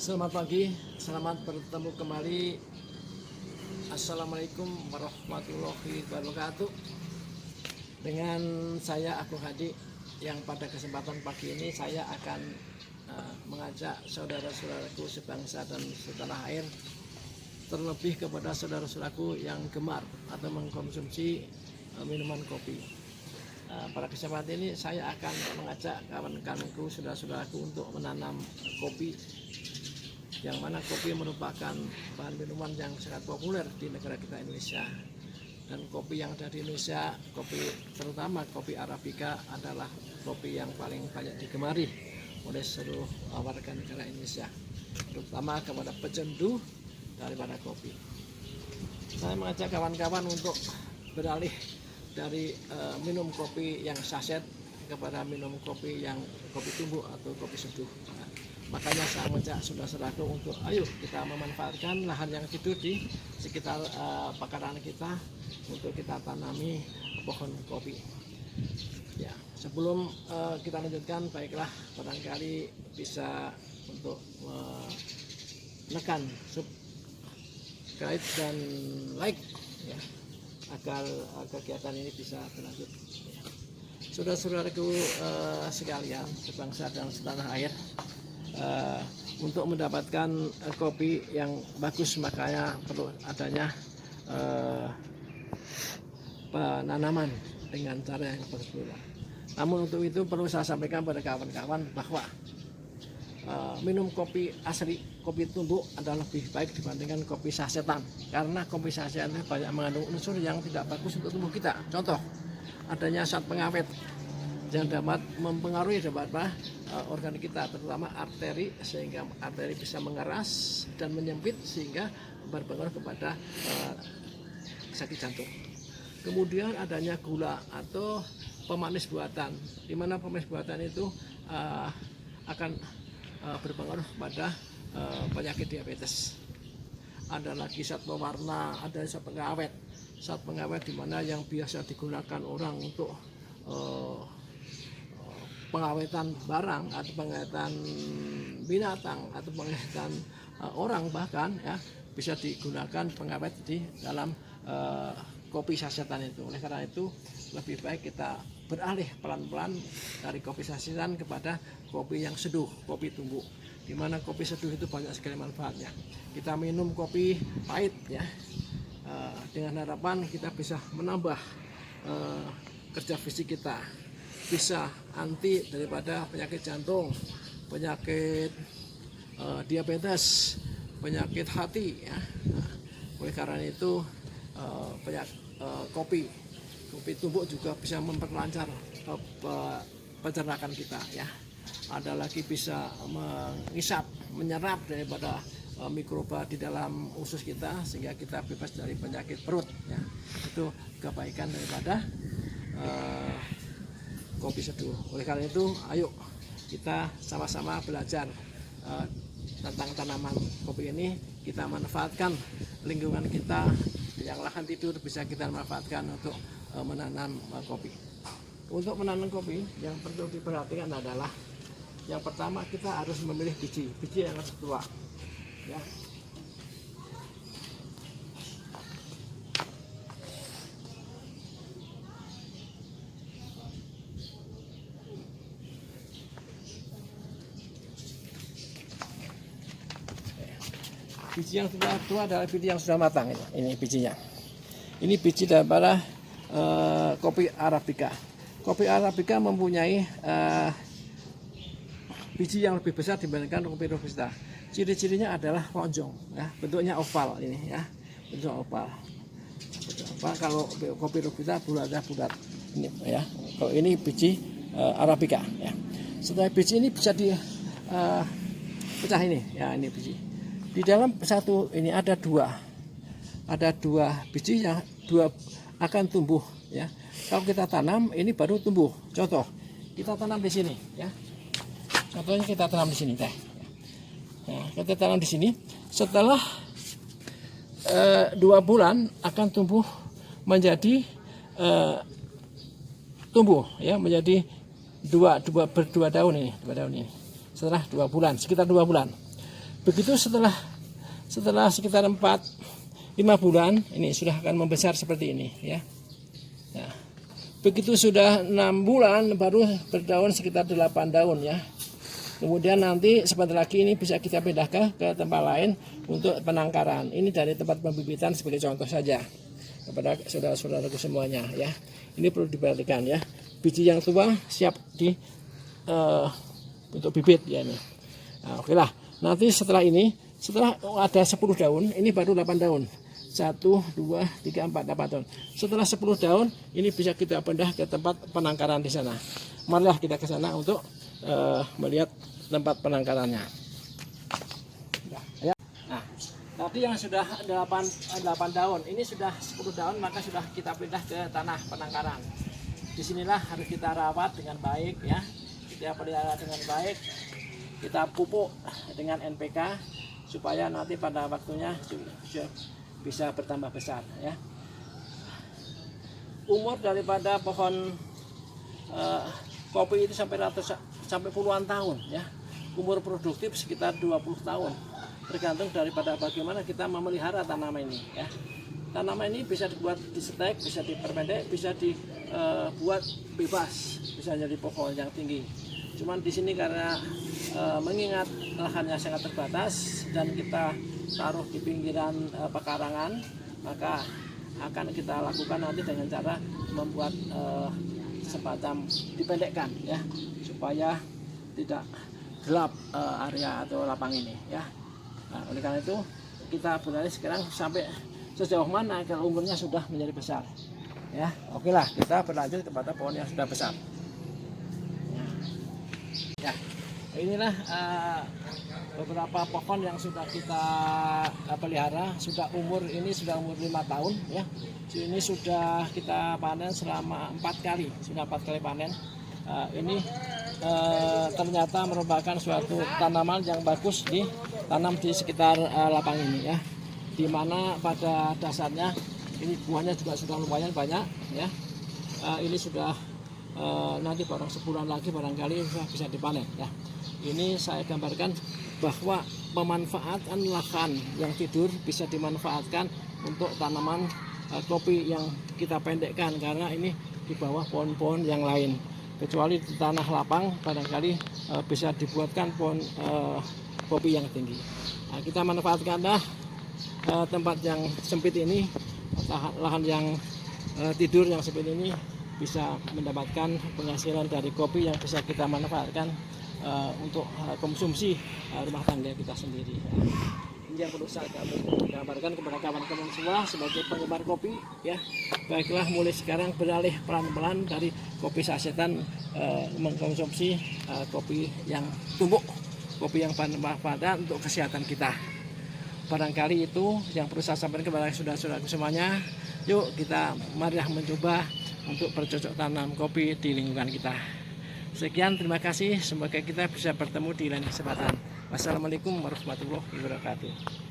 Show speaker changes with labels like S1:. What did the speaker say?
S1: Selamat pagi, selamat bertemu kembali. Assalamualaikum warahmatullahi wabarakatuh. Dengan saya Agung Hadi, yang pada kesempatan pagi ini saya akan mengajak saudara-saudaraku sebangsa dan setanah air, terlebih kepada saudara-saudaraku yang gemar atau mengkonsumsi minuman kopi. Pada kesempatan ini saya akan mengajak kawan-kawanku, saudara-saudaraku untuk menanam kopi, yang mana kopi merupakan bahan minuman yang sangat populer di negara kita Indonesia. Dan kopi yang ada di Indonesia, kopi terutama kopi Arabica, adalah kopi yang paling banyak digemari oleh seluruh warga negara Indonesia, terutama kepada pecandu daripada kopi. Saya mengajak kawan-kawan untuk beralih dari minum kopi yang saset kepada minum kopi yang kopi tumbuk atau kopi seduh. Makanya saya mengajak saudara-saudaraku untuk ayo kita memanfaatkan lahan yang tidur di sekitar pekarangan kita untuk kita tanami pohon kopi. Ya, sebelum kita lanjutkan, baiklah barangkali bisa untuk menekan subscribe dan like ya, agar kegiatan ini bisa berlanjut. Ya. Saudara-saudaraku sekalian sebangsa dan setanah air, untuk mendapatkan kopi yang bagus makanya perlu adanya penanaman dengan cara yang berbeda. Namun untuk itu perlu saya sampaikan pada kawan-kawan bahwa minum kopi asli, kopi tumbuk adalah lebih baik dibandingkan kopi sasetan, karena kopi sasetan itu banyak mengandung unsur yang tidak bagus untuk tubuh kita. Contoh, adanya zat pengawet yang dapat mempengaruhi organ kita, terutama arteri, sehingga arteri bisa mengeras dan menyempit sehingga berpengaruh kepada sakit jantung. Kemudian adanya gula atau pemanis buatan, di mana pemanis buatan itu akan berpengaruh pada penyakit diabetes. Ada lagi zat pewarna, ada zat pengawet. Zat pengawet di mana yang biasa digunakan orang untuk pengawetan barang atau pengawetan binatang atau pengawetan orang, bahkan ya bisa digunakan pengawet di dalam kopi sasetan itu. Oleh karena itu lebih baik kita beralih pelan-pelan dari kopi sasetan kepada kopi yang seduh, kopi tumbuk. Di mana kopi seduh itu banyak sekali manfaatnya. Kita minum kopi pahit ya, dengan harapan kita bisa menambah kerja fisik kita, bisa anti daripada penyakit jantung, penyakit diabetes, penyakit hati ya. Oleh karena itu kopi tumbuk juga bisa memperlancar pencernaan kita ya. Ada lagi bisa mengisap, menyerap daripada mikroba di dalam usus kita sehingga kita bebas dari penyakit perut ya. Itu kebaikan daripada kopi seduh. Oleh karena itu ayo kita sama-sama belajar tentang tanaman kopi ini. Kita manfaatkan lingkungan kita yang lahan tidur, bisa kita manfaatkan untuk menanam kopi. Untuk menanam kopi yang perlu diperhatikan adalah yang pertama, kita harus memilih biji yang harus tua ya. Biji yang sudah tua adalah biji yang sudah matang. Ini bijinya. Ini biji daripada kopi Arabica. Kopi Arabica mempunyai biji yang lebih besar dibandingkan kopi Robusta. Ciri-cirinya adalah lonjong, ya, bentuknya oval ini ya, bentuk oval. Kalau kopi Robusta bulatnya bulat ini ya. Kalau ini biji Arabica ya. Setelah biji ini bisa dipecah ini ya, ini biji. Di dalam satu ini ada dua biji yang dua akan tumbuh ya. Kalau kita tanam ini baru tumbuh. Contoh, kita tanam di sini ya. Contohnya kita tanam di sini teh. Nah, kita tanam di sini. Setelah 2 bulan akan tumbuh menjadi menjadi berdua daun ini, 2 daun ini. Setelah 2 bulan, sekitar 2 bulan. Begitu setelah sekitar 4-5 bulan ini sudah akan membesar seperti ini ya. Nah, begitu sudah 6 bulan baru berdaun sekitar 8 daun ya. Kemudian nanti sebentar lagi ini bisa kita pindahkan ke tempat lain untuk penangkaran. Ini dari tempat pembibitan sebagai contoh saja kepada saudara-saudaraku semuanya ya. Ini perlu diperhatikan ya. Biji yang tua siap untuk bibit ya ini. Nah, oke lah. Nanti setelah ada 10 daun, ini baru 8 daun. 1, 2, 3, 4, 8 daun. Setelah 10 daun, ini bisa kita pindah ke tempat penangkaran di sana. Marilah kita ke sana untuk melihat tempat penangkarannya. Ya. Nah, tadi yang sudah 8 daun, ini sudah 10 daun, maka sudah kita pindah ke tanah penangkaran. Disinilah harus kita rawat dengan baik ya. Kita pelihara dengan baik. Kita pupuk dengan NPK supaya nanti pada waktunya bisa bertambah besar ya. Umur daripada pohon kopi itu sampai puluhan tahun ya. Umur produktif sekitar 20 tahun. Tergantung daripada bagaimana kita memelihara tanaman ini ya. Tanaman ini bisa dibuat disetek, bisa diperpendek, bisa dibuat bebas, bisa jadi pohon yang tinggi. Cuman di sini karena mengingat lahannya sangat terbatas dan kita taruh di pinggiran pekarangan, maka akan kita lakukan nanti dengan cara membuat semacam dipendekkan ya, supaya tidak gelap area atau lapang ini ya. Nah, oleh karena itu kita beralih sekarang sampai sejauh mana kalau umurnya sudah menjadi besar ya. Oke lah, kita berlanjut kepada pohon yang sudah besar ya. Inilah beberapa pohon yang sudah kita pelihara, sudah umur 5 tahun ya. Ini sudah kita panen selama 4 kali, sudah 4 kali panen. Ini ternyata merupakan suatu tanaman yang bagus ditanam di sekitar lapang ini ya, dimana pada dasarnya ini buahnya juga sudah lumayan banyak ya. Ini sudah nanti barang sebulan lagi barangkali bisa dipanen ya. Ini saya gambarkan bahwa pemanfaatan lahan yang tidur bisa dimanfaatkan untuk tanaman kopi yang kita pendekkan, karena ini di bawah pohon-pohon yang lain. Kecuali di tanah lapang barangkali bisa dibuatkan pohon kopi yang tinggi. Nah, kita manfaatkanlah tempat yang sempit ini, lahan yang tidur yang sempit ini, bisa mendapatkan penghasilan dari kopi yang bisa kita manfaatkan untuk konsumsi rumah tangga kita sendiri. Ini yang perlu saya gambarkan kepada kawan-kawan semua sebagai penggemar kopi ya. Baiklah, mulai sekarang beralih pelan-pelan dari kopi sasetan mengkonsumsi kopi yang tumbuk, kopi yang bermanfaat untuk kesehatan kita. Barangkali itu yang perlu saya sampaikan kepada saudara-saudaraku semuanya. Yuk kita marilah mencoba untuk bercocok tanam kopi di lingkungan kita. Sekian, terima kasih. Semoga kita bisa bertemu di lain kesempatan. Wassalamualaikum warahmatullahi wabarakatuh.